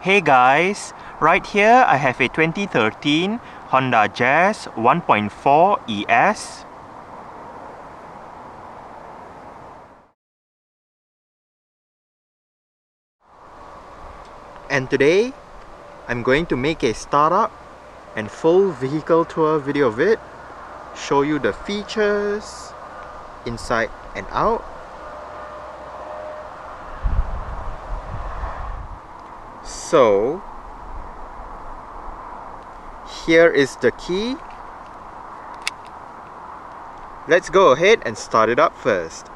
Hey guys, right here I have a 2013 Honda Jazz 1.4 ES. And today, I'm going to make a startup and full vehicle tour video of it, show you the features, inside and out. So, here is the key. Let's go ahead and start it up first.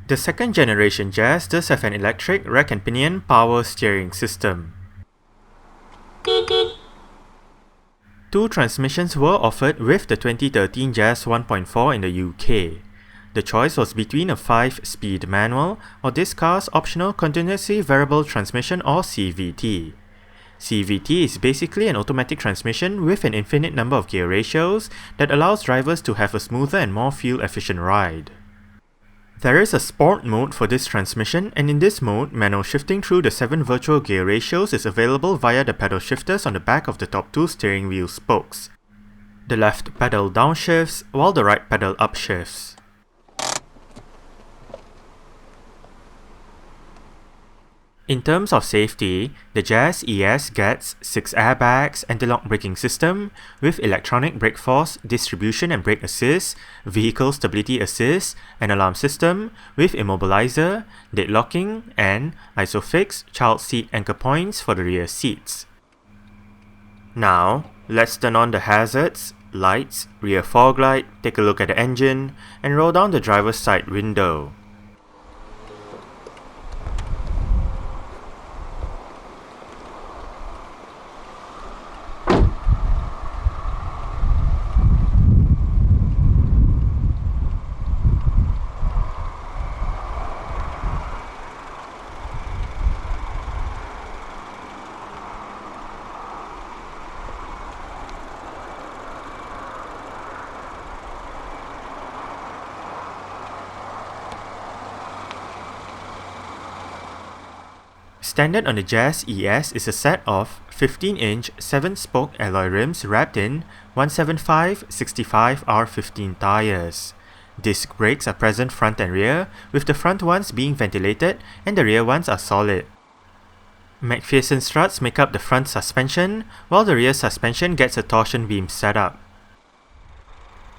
The second generation Jazz does have an electric rack and pinion power steering system. Two transmissions were offered with the 2013 Jazz 1.4 in the UK. The choice was between a 5-speed manual or this car's optional continuously variable transmission or CVT. CVT is basically an automatic transmission with an infinite number of gear ratios that allows drivers to have a smoother and more fuel-efficient ride. There is a sport mode for this transmission, and in this mode, manual shifting through the 7 virtual gear ratios is available via the pedal shifters on the back of the top 2 steering wheel spokes. The left pedal downshifts, while the right pedal upshifts. In terms of safety, the Jazz ES gets 6 airbags, anti-lock braking system with electronic brake force distribution and brake assist, vehicle stability assist, an alarm system with immobilizer, deadlocking, and ISOFIX child seat anchor points for the rear seats. Now, let's turn on the hazards, lights, rear fog light, take a look at the engine, and roll down the driver's side window. Standard on the Jazz ES is a set of 15-inch 7-spoke alloy rims wrapped in 175/65R15 tires. Disc brakes are present front and rear, with the front ones being ventilated and the rear ones are solid. McPherson struts make up the front suspension, while the rear suspension gets a torsion beam setup.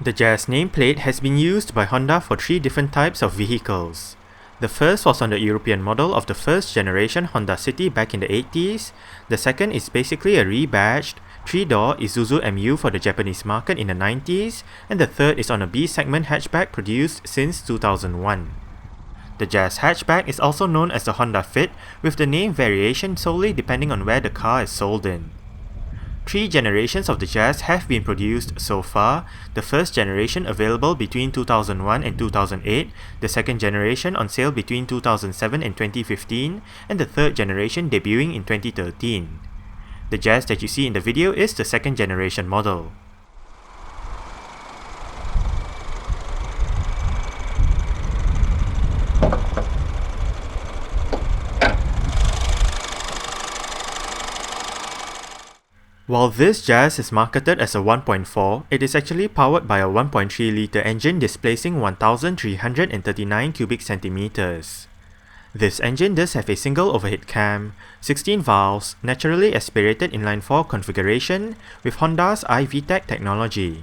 The Jazz nameplate has been used by Honda for 3 different types of vehicles. The first was on the European model of the first generation Honda City back in the 80s, the second is basically a rebadged 3-door Isuzu MU for the Japanese market in the 90s, and the third is on a B-segment hatchback produced since 2001. The Jazz hatchback is also known as the Honda Fit, with the name variation solely depending on where the car is sold in. 3 generations of the Jazz have been produced so far, the first generation available between 2001 and 2008, the second generation on sale between 2007 and 2015, and the third generation debuting in 2013. The Jazz that you see in the video is the second generation model. While this Jazz is marketed as a 1.4, it is actually powered by a 1.3 litre engine displacing 1,339 cubic centimeters. This engine does have a single overhead cam, 16 valves, naturally aspirated inline 4 configuration with Honda's i-VTEC technology.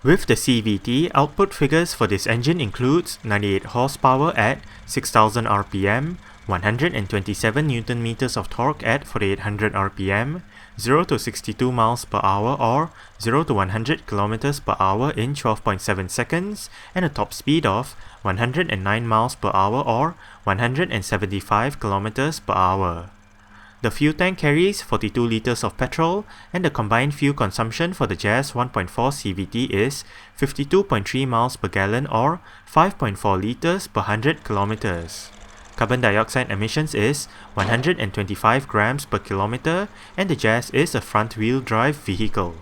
With the CVT, output figures for this engine includes 98 horsepower at 6000 rpm, 127 Nm of torque at 4800 rpm, 0 to 62 miles per hour or 0 to 100 km per hour in 12.7 seconds, and a top speed of 109 miles per hour or 175 km per hour. The fuel tank carries 42 liters of petrol, and the combined fuel consumption for the Jazz 1.4 CVT is 52.3 miles per gallon or 5.4 liters per 100 kilometers. Carbon dioxide emissions is 125 grams per kilometer, and the Jazz is a front-wheel drive vehicle.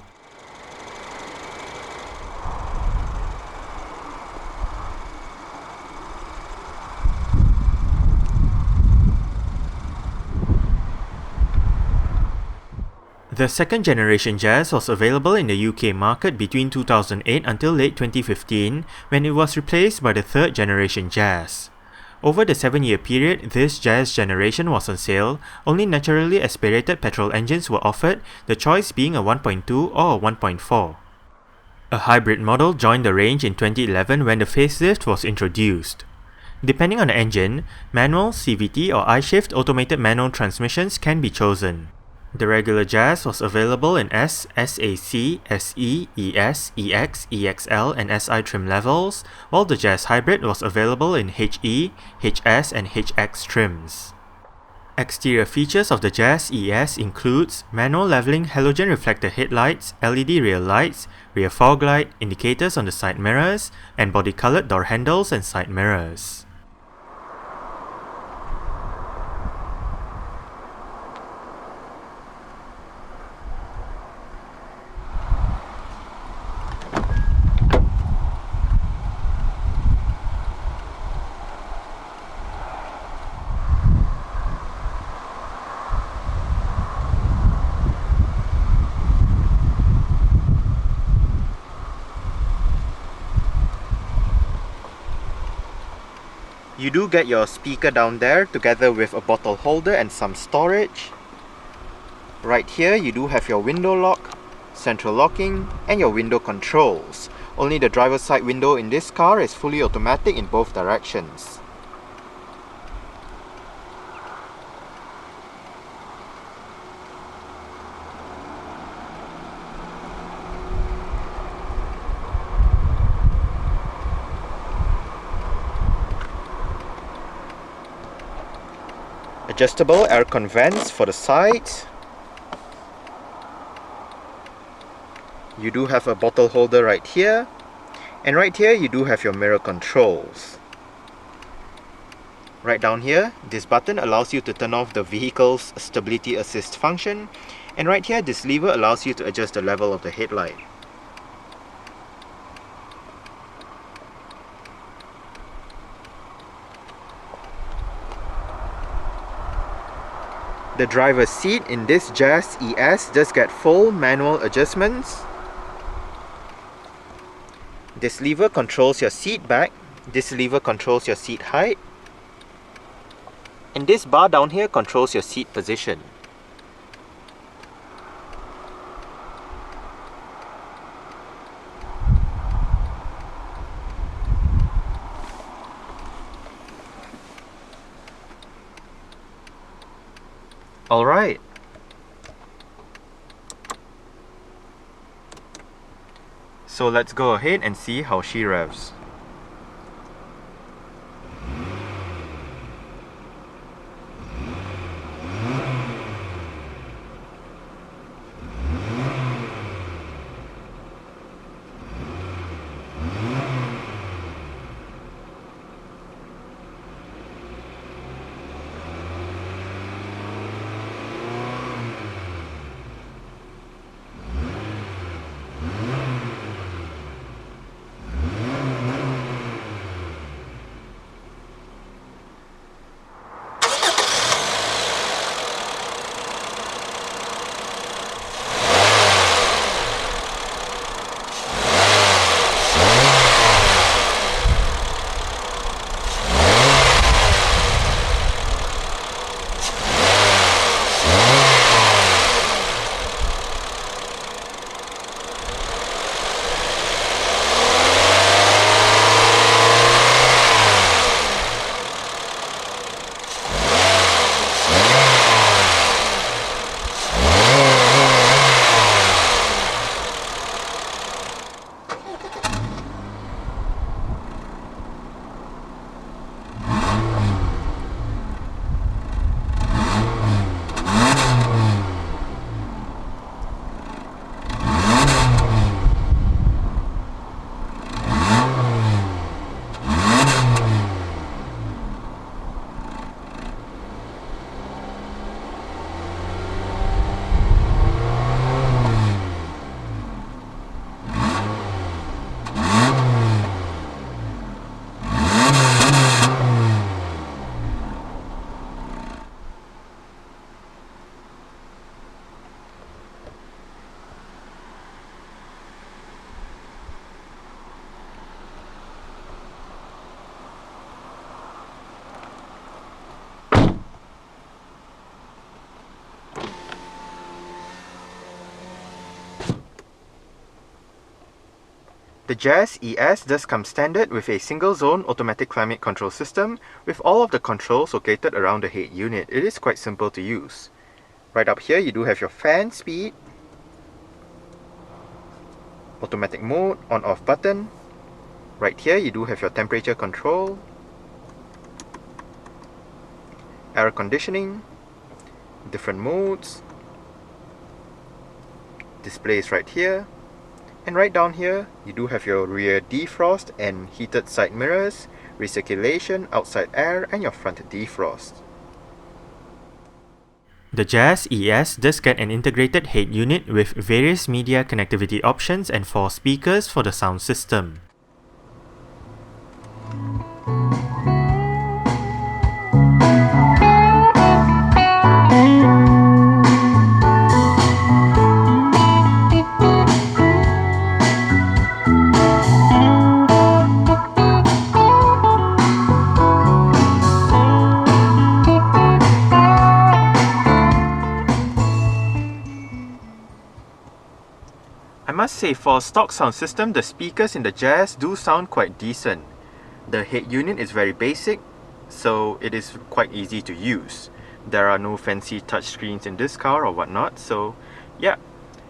The second generation Jazz was available in the UK market between 2008 until late 2015, when it was replaced by the third generation Jazz. Over the 7-year period this Jazz generation was on sale, only naturally aspirated petrol engines were offered, the choice being a 1.2 or a 1.4. A hybrid model joined the range in 2011 when the facelift was introduced. Depending on the engine, manual, CVT or I-shift automated manual transmissions can be chosen. The regular Jazz was available in S, SAC, SE, ES, EX, EXL and SI trim levels, while the Jazz Hybrid was available in HE, HS and HX trims. Exterior features of the Jazz ES includes manual leveling halogen reflector headlights, LED rear lights, rear fog light, indicators on the side mirrors, and body-colored door handles and side mirrors. You do get your speaker down there together with a bottle holder and some storage. Right here you do have your window lock, central locking and your window controls. Only the driver's side window in this car is fully automatic in both directions. Adjustable aircon vents for the sides. You do have a bottle holder right here, and right here you do have your mirror controls. Right down here, this button allows you to turn off the vehicle's stability assist function, and right here this lever allows you to adjust the level of the headlight. The driver's seat in this Jazz ES does get full manual adjustments. This lever controls your seat back, this lever controls your seat height, and this bar down here controls your seat position. Alright. So let's go ahead and see how she revs. The Jazz ES does come standard with a single zone automatic climate control system with all of the controls located around the head unit. It is quite simple to use. Right up here you do have your fan speed, automatic mode, on off button. Right here you do have your temperature control, air conditioning, different modes, displays right here, and right down here you do have your rear defrost and heated side mirrors, recirculation, outside air, and your front defrost. The Jazz ES does get an integrated head unit with various media connectivity options and 4 speakers for the sound system. I must say, for a stock sound system, the speakers in the Jazz do sound quite decent. The head unit is very basic, so it is quite easy to use. There are no fancy touchscreens in this car or whatnot, so yeah.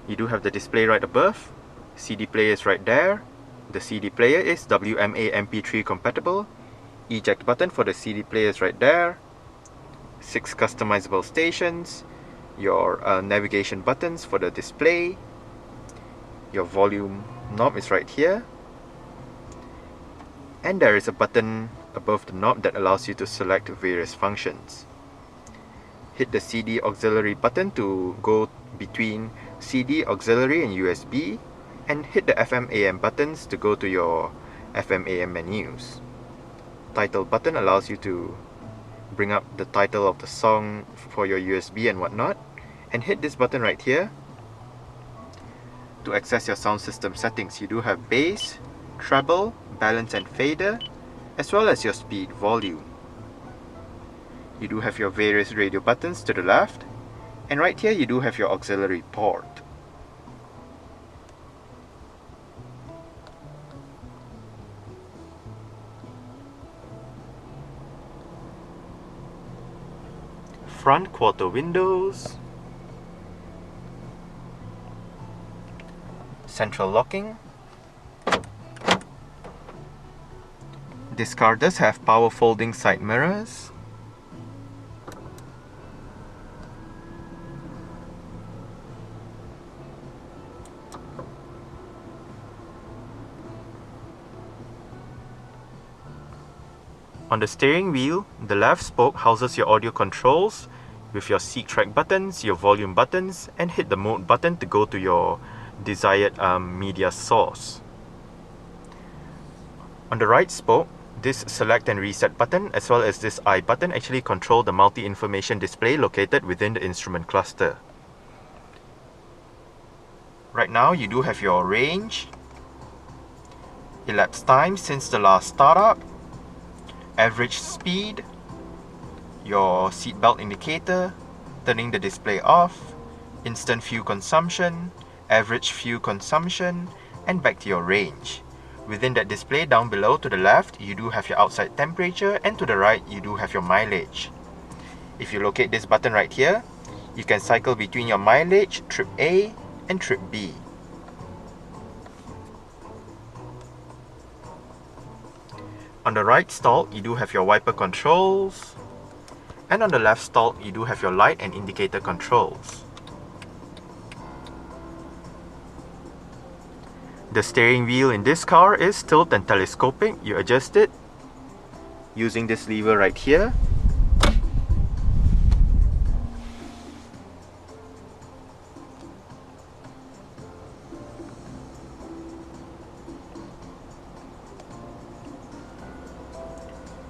You do have the display right above, CD player is right there. The CD player is WMA MP3 compatible. Eject button for the CD player is right there. 6 customizable stations. Your navigation buttons for the display. Your volume knob is right here, and there is a button above the knob that allows you to select various functions. Hit the CD auxiliary button to go between CD auxiliary and USB, and hit the FM AM buttons to go to your FM AM menus. Title button allows you to bring up the title of the song for your USB and whatnot, and hit this button right here. To access your sound system settings, you do have bass, treble, balance and fader, as well as your speed volume. You do have your various radio buttons to the left, and right here you do have your auxiliary port. Front quarter windows, central locking. This car does have power folding side mirrors. On the steering wheel, the left spoke houses your audio controls with your seat track buttons, your volume buttons, and hit the mode button to go to your desired media source. On the right spoke, this select and reset button as well as this I button actually control the multi-information display located within the instrument cluster. Right now you do have your range, elapsed time since the last startup, average speed, your seatbelt indicator, turning the display off, instant fuel consumption, average fuel consumption, and back to your range. Within that display down below to the left, you do have your outside temperature, and to the right, you do have your mileage. If you locate this button right here, you can cycle between your mileage, trip A and trip B. On the right stall, you do have your wiper controls, and on the left stall, you do have your light and indicator controls. The steering wheel in this car is tilt and telescopic. You adjust it using this lever right here.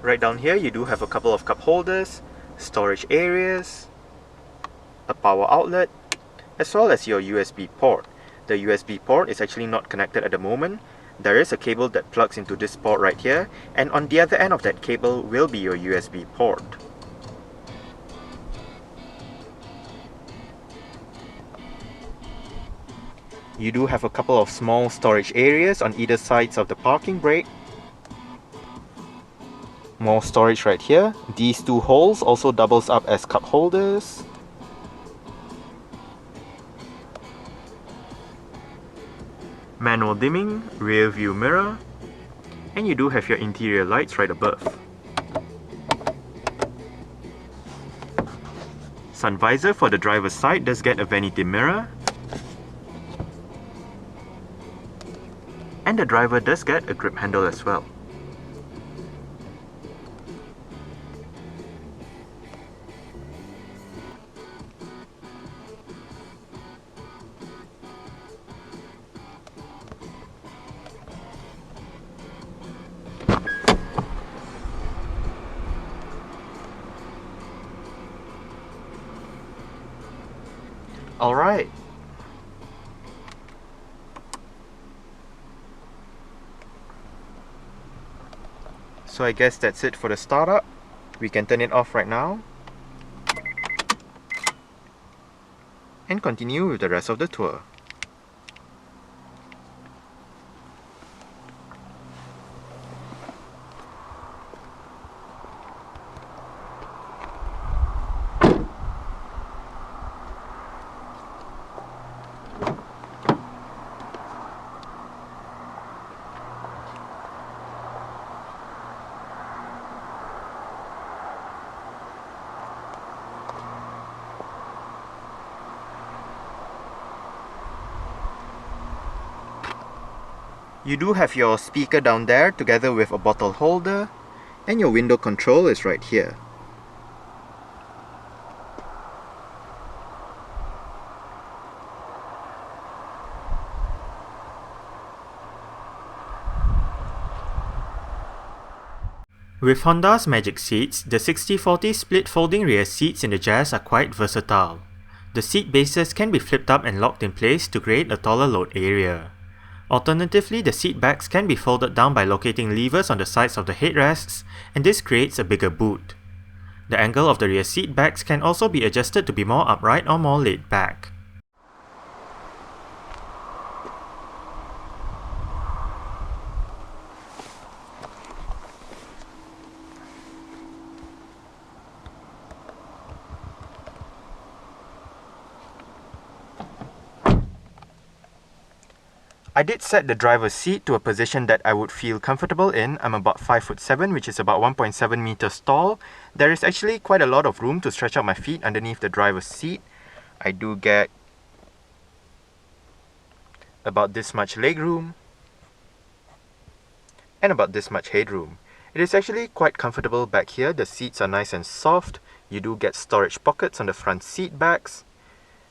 Right down here you do have a couple of cup holders, storage areas, a power outlet, as well as your USB port. The USB port is actually not connected at the moment. There is a cable that plugs into this port right here, and on the other end of that cable will be your USB port. You do have a couple of small storage areas on either sides of the parking brake. More storage right here. These two holes also doubles up as cup holders. Manual dimming, rear view mirror, and you do have your interior lights right above. Sun visor for the driver's side does get a vanity mirror, and the driver does get a grip handle as well. Alright. So I guess that's it for the startup. We can turn it off right now and continue with the rest of the tour. You do have your speaker down there together with a bottle holder, and your window control is right here. With Honda's Magic Seats, the 60/40 split folding rear seats in the Jazz are quite versatile. The seat bases can be flipped up and locked in place to create a taller load area. Alternatively, the seat backs can be folded down by locating levers on the sides of the headrests, and this creates a bigger boot. The angle of the rear seat backs can also be adjusted to be more upright or more laid back. I did set the driver's seat to a position that I would feel comfortable in. I'm about 5'7", which is about 1.7 meters tall. There is actually quite a lot of room to stretch out my feet underneath the driver's seat. I do get about this much leg room and about this much headroom. It is actually quite comfortable back here. The seats are nice and soft. You do get storage pockets on the front seat backs.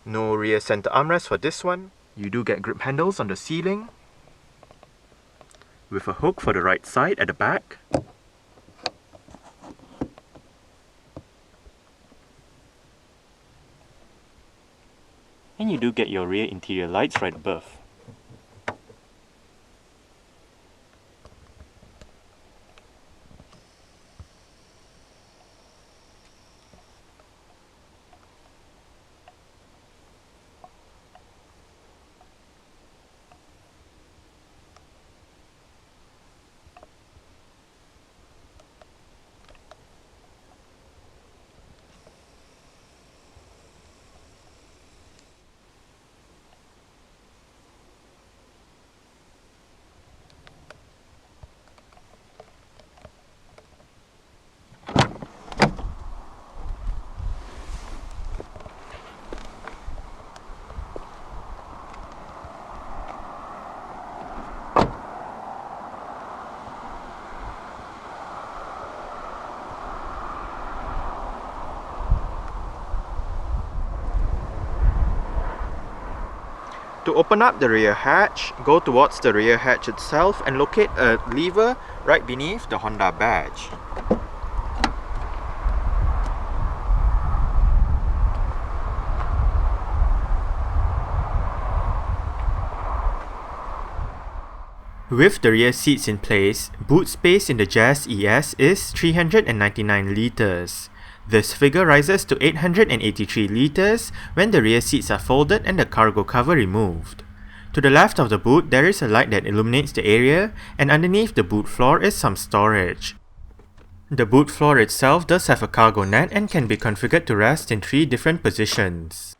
No rear center armrest for this one. You do get grip handles on the ceiling with a hook for the right side at the back. And you do get your rear interior lights right above. To open up the rear hatch, go towards the rear hatch itself and locate a lever right beneath the Honda badge. With the rear seats in place, boot space in the Jazz ES is 399 litres. This figure rises to 883 litres when the rear seats are folded and the cargo cover removed. To the left of the boot, there is a light that illuminates the area, and underneath the boot floor is some storage. The boot floor itself does have a cargo net and can be configured to rest in 3 different positions.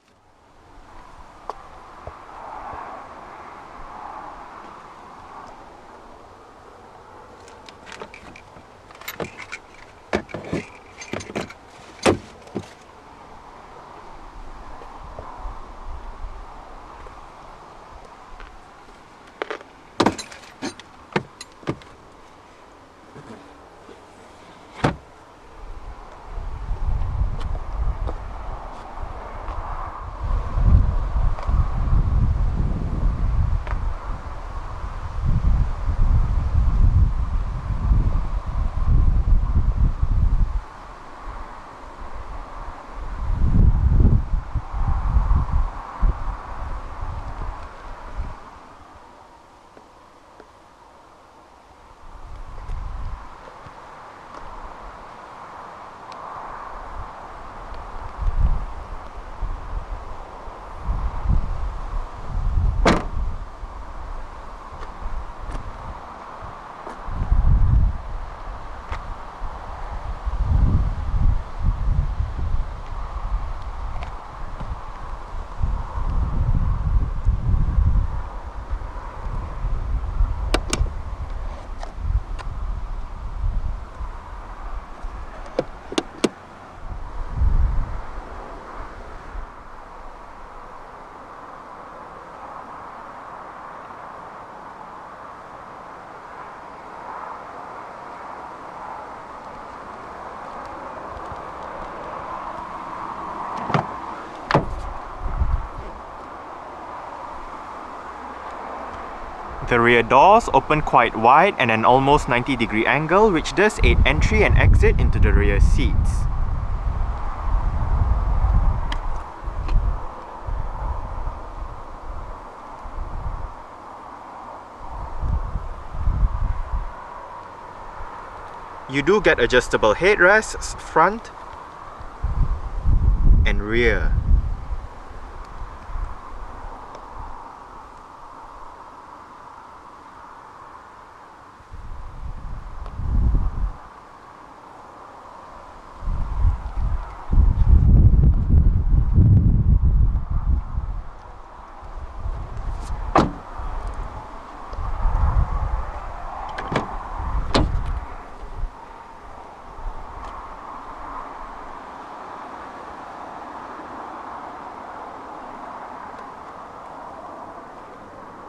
The rear doors open quite wide at an almost 90-degree angle, which does aid entry and exit into the rear seats. You do get adjustable headrests front and rear.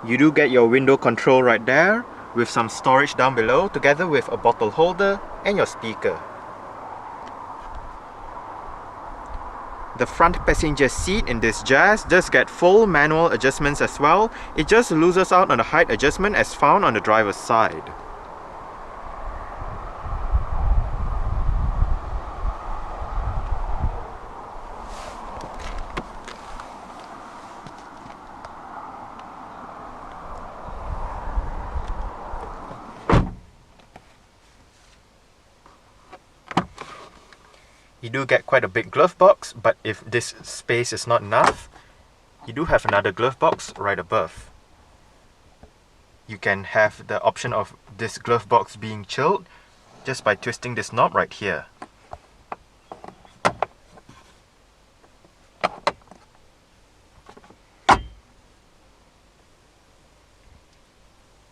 You do get your window control right there, with some storage down below, together with a bottle holder and your speaker. The front passenger seat in this Jazz does get full manual adjustments as well. It just loses out on the height adjustment as found on the driver's side. You do get quite a big glove box, but if this space is not enough, you do have another glove box right above. You can have the option of this glove box being chilled just by twisting this knob right here.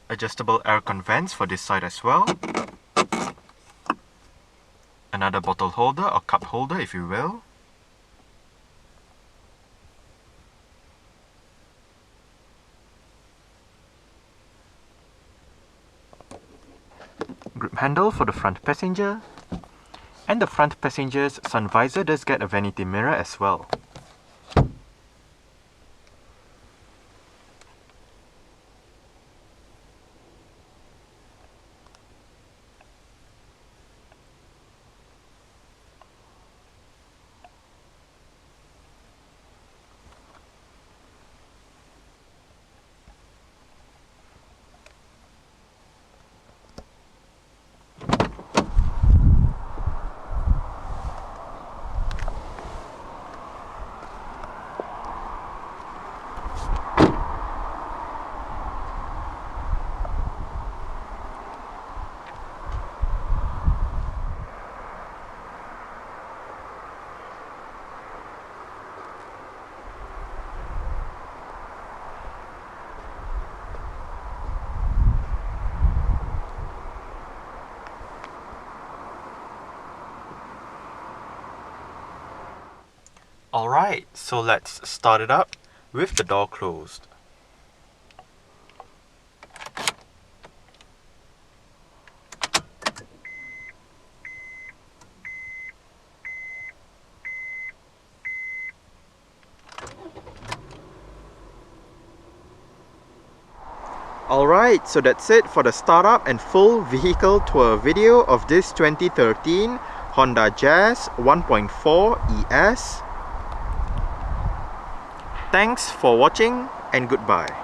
Adjustable aircon vents for this side as well. Another bottle holder or cup holder, if you will. Grip handle for the front passenger. And the front passenger's sun visor does get a vanity mirror as well. Alright, so let's start it up with the door closed. Alright, so that's it for the startup and full vehicle tour video of this 2013 Honda Jazz 1.4 ES. Thanks for watching and goodbye.